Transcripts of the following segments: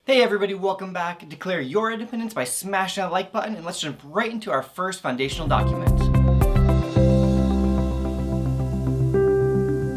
Hey everybody, welcome back. Declare your independence by smashing that like button, and let's jump right into our first foundational document.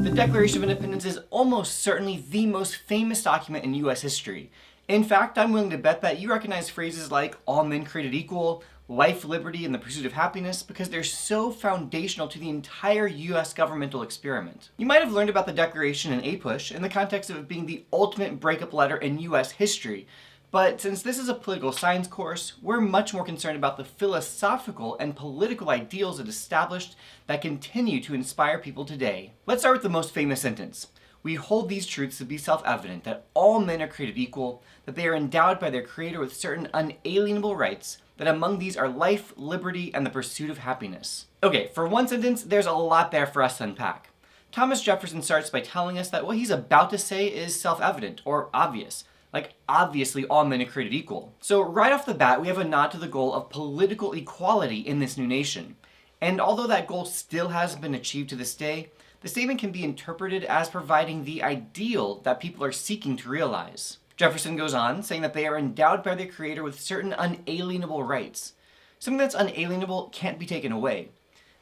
The Declaration of Independence is almost certainly the most famous document in US history. In fact, I'm willing to bet that you recognize phrases like all men created equal, life, liberty, and the pursuit of happiness because they're so foundational to the entire US governmental experiment. You might have learned about the Declaration in APUSH in the context of it being the ultimate breakup letter in US history, but since this is a political science course, we're much more concerned about the philosophical and political ideals it established that continue to inspire people today. Let's start with the most famous sentence. We hold these truths to be self-evident, that all men are created equal, that they are endowed by their Creator with certain unalienable rights, that among these are life, liberty, and the pursuit of happiness. Okay, for one sentence, there's a lot there for us to unpack. Thomas Jefferson starts by telling us that what he's about to say is self-evident, or obvious. Like, obviously all men are created equal. So right off the bat, we have a nod to the goal of political equality in this new nation. And although that goal still hasn't been achieved to this day, the statement can be interpreted as providing the ideal that people are seeking to realize. Jefferson goes on, saying that they are endowed by their Creator with certain unalienable rights. Something that's unalienable can't be taken away.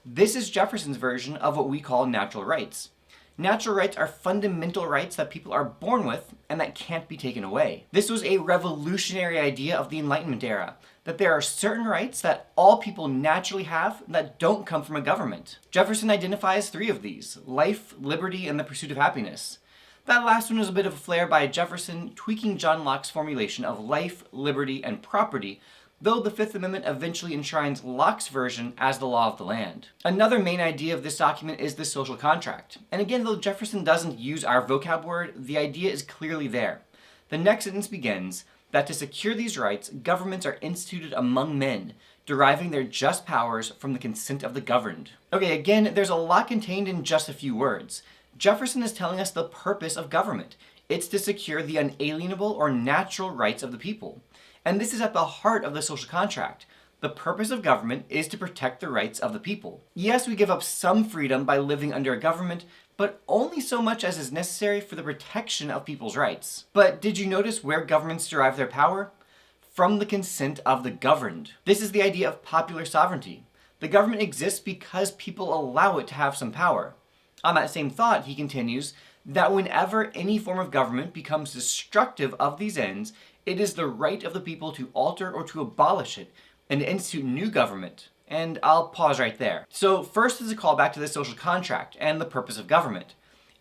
This is Jefferson's version of what we call natural rights. Natural rights are fundamental rights that people are born with and that can't be taken away. This was a revolutionary idea of the Enlightenment era, that there are certain rights that all people naturally have that don't come from a government. Jefferson identifies three of these: life, liberty, and the pursuit of happiness. That last one was a bit of a flair by Jefferson, tweaking John Locke's formulation of life, liberty, and property, though the Fifth Amendment eventually enshrines Locke's version as the law of the land. Another main idea of this document is the social contract. And again, though Jefferson doesn't use our vocab word, the idea is clearly there. The next sentence begins that to secure these rights, governments are instituted among men, deriving their just powers from the consent of the governed. Okay, again, there's a lot contained in just a few words. Jefferson is telling us the purpose of government. It's to secure the unalienable or natural rights of the people. And this is at the heart of the social contract. The purpose of government is to protect the rights of the people. Yes, we give up some freedom by living under a government, but only so much as is necessary for the protection of people's rights. But did you notice where governments derive their power? From the consent of the governed. This is the idea of popular sovereignty. The government exists because people allow it to have some power. On that same thought, he continues that whenever any form of government becomes destructive of these ends, it is the right of the people to alter or to abolish it and to institute new government. And I'll pause right there. So first is a callback to the social contract and the purpose of government.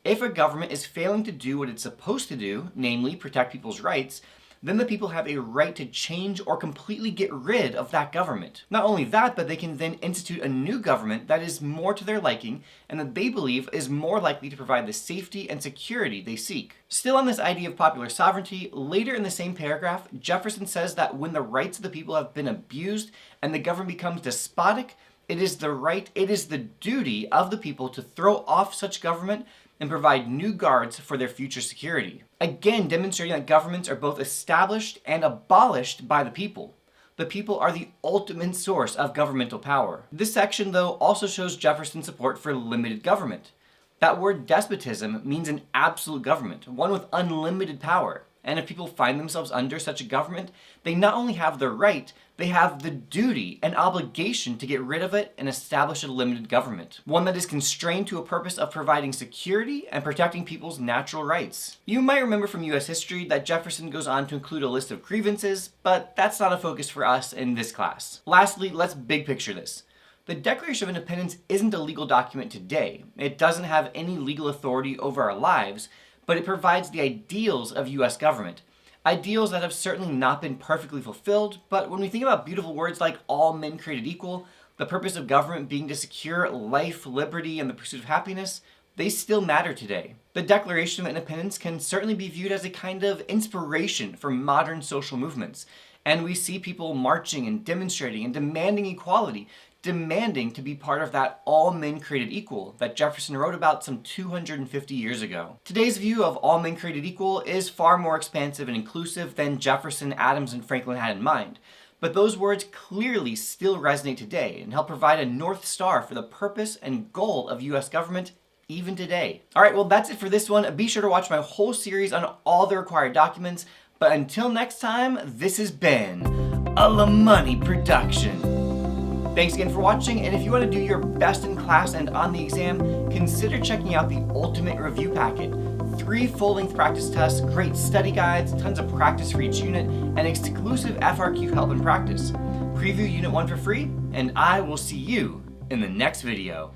If a government is failing to do what it's supposed to do, namely protect people's rights, then the people have a right to change or completely get rid of that government. Not only that, but they can then institute a new government that is more to their liking and that they believe is more likely to provide the safety and security they seek. Still on this idea of popular sovereignty, later in the same paragraph, Jefferson says that when the rights of the people have been abused and the government becomes despotic, it is the duty of the people to throw off such government and provide new guards for their future security. Again, demonstrating that governments are both established and abolished by the people. The people are the ultimate source of governmental power. This section, though, also shows Jefferson's support for limited government. That word despotism means an absolute government, one with unlimited power. And if people find themselves under such a government, they not only have the right, they have the duty and obligation to get rid of it and establish a limited government. One that is constrained to a purpose of providing security and protecting people's natural rights. You might remember from US history that Jefferson goes on to include a list of grievances, but that's not a focus for us in this class. Lastly, let's big picture this. The Declaration of Independence isn't a legal document today. It doesn't have any legal authority over our lives, but it provides the ideals of US government. Ideals that have certainly not been perfectly fulfilled, but when we think about beautiful words like all men created equal, the purpose of government being to secure life, liberty, and the pursuit of happiness, they still matter today. The Declaration of Independence can certainly be viewed as a kind of inspiration for modern social movements, and we see people marching and demonstrating and demanding equality, demanding to be part of that all men created equal that Jefferson wrote about some 250 years ago. Today's view of all men created equal is far more expansive and inclusive than Jefferson, Adams, and Franklin had in mind. But those words clearly still resonate today and help provide a North Star for the purpose and goal of US government even today. Alright, well that's it for this one. Be sure to watch my whole series on all the required documents. But until next time, this has been a La Money production. Thanks again for watching, and if you want to do your best in class and on the exam, consider checking out the Ultimate Review Packet. 3 full-length practice tests, great study guides, tons of practice for each unit, and exclusive FRQ help and practice. Preview Unit 1 for free, and I will see you in the next video.